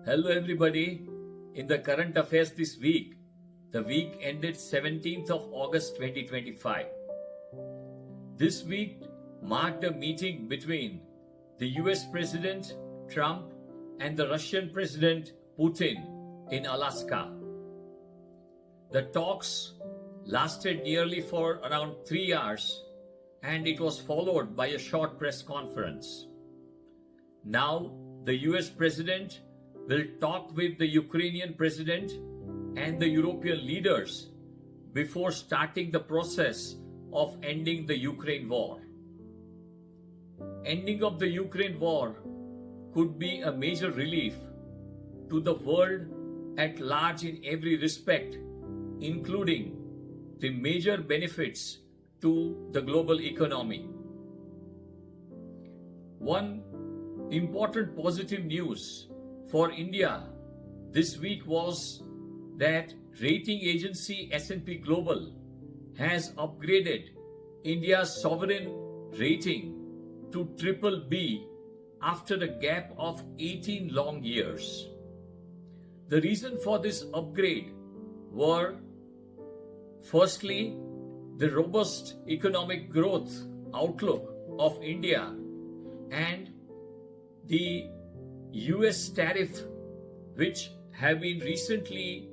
Hello everybody. In the current affairs this week, the week ended 17th of August 2025. This week marked a meeting between the US President Trump and the Russian President Putin in Alaska. The talks lasted nearly for around 3 hours and it was followed by a short press conference. Now the US President will talk with the Ukrainian President and the European leaders before starting the process of ending the Ukraine war. Ending of the Ukraine war could be a major relief to the world at large in every respect, including the major benefits to the global economy. One important positive news for India this week was that rating agency S&P Global has upgraded India's sovereign rating to BBB after a gap of 18 long years. The reason for this upgrade were, firstly, the robust economic growth outlook of India and the US tariff which have been recently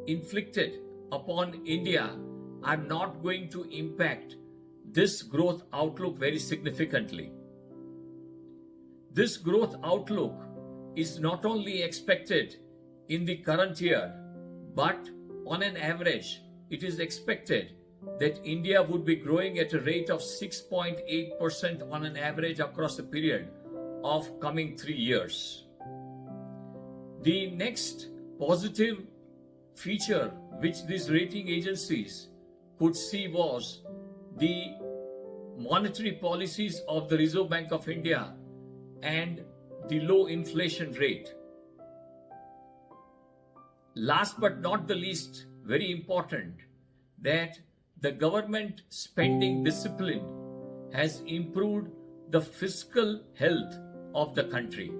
inflicted upon India are not going to impact this growth outlook very significantly. This growth outlook is not only expected in the current year, but on an average, it is expected that India would be growing at a rate of 6.8% on an average across a period of coming 3 years. The next positive feature which these rating agencies could see was the monetary policies of the Reserve Bank of India and the low inflation rate. Last but not the least, very important, that the government spending discipline has improved the fiscal health of the country.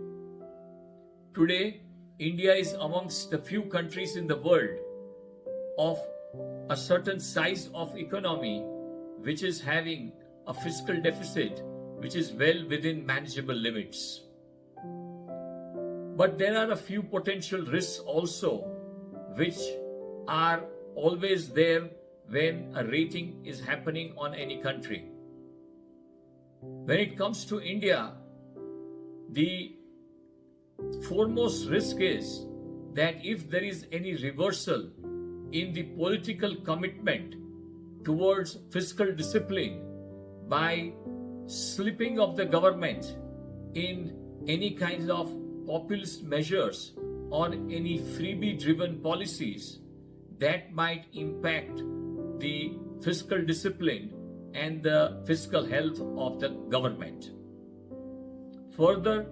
Today, India is amongst the few countries in the world of a certain size of economy which is having a fiscal deficit which is well within manageable limits. But there are a few potential risks also which are always there when a rating is happening on any country. When it comes to India, the foremost risk is that if there is any reversal in the political commitment towards fiscal discipline by slipping of the government in any kind of populist measures or any freebie-driven policies, that might impact the fiscal discipline and the fiscal health of the government. Further,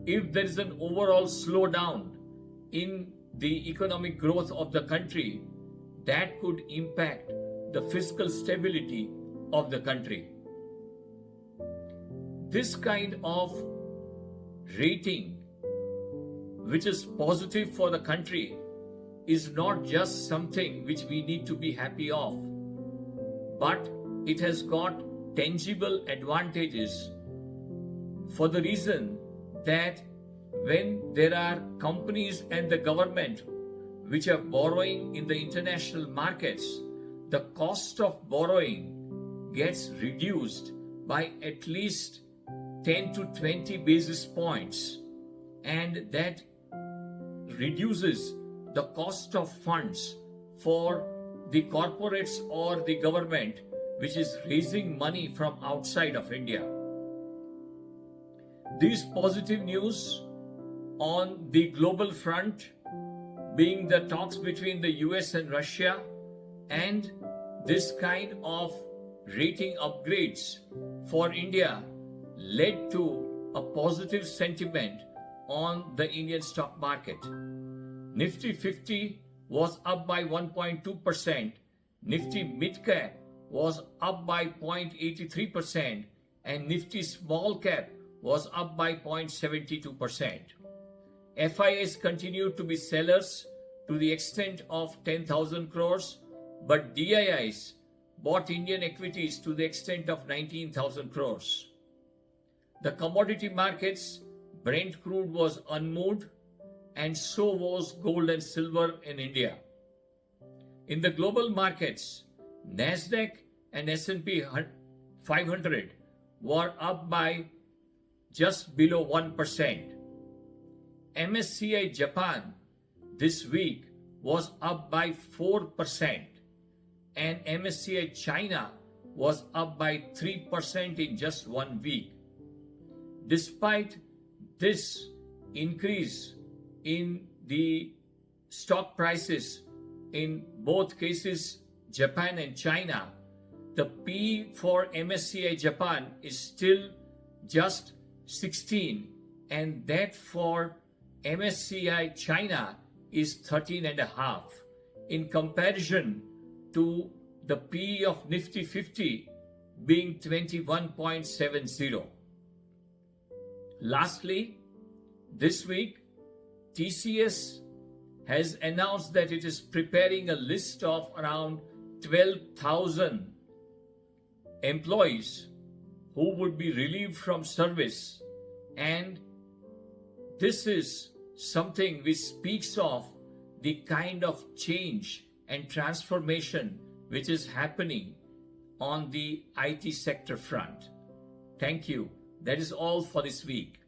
if there is an overall slowdown in the economic growth of the country, that could impact the fiscal stability of the country. This kind of rating, which is positive for the country, is not just something which we need to be happy of, but it has got tangible advantages for the reason that when there are companies and the government which are borrowing in the international markets, the cost of borrowing gets reduced by at least 10 to 20 basis points, and that reduces the cost of funds for the corporates or the government which is raising money from outside of India. These positive news on the global front, being the talks between the US and Russia, and this kind of rating upgrades for India led to a positive sentiment on the Indian stock market. Nifty 50 was up by 1.2%, Nifty mid cap was up by 0.83%, and Nifty small cap was up by 0.72%. FIs continue to be sellers to the extent of 10,000 crores, but DIIs bought Indian equities to the extent of 19,000 crores. The commodity markets, Brent crude was unmoved, and so was gold and silver in India. In the global markets, Nasdaq and S&P 500 were up by just below 1%. MSCI Japan this week was up by 4%, and MSCI China was up by 3% in just 1 week. Despite this increase in the stock prices in both cases, Japan and China, the P for MSCI Japan is still just 16, and that for MSCI China is 13.5 in comparison to the P of Nifty 50 being 21.70. Lastly, this week, TCS has announced that it is preparing a list of around 12,000 employees who would be relieved from service, and this is something which speaks of the kind of change and transformation which is happening on the IT sector front. Thank you. That is all for this week.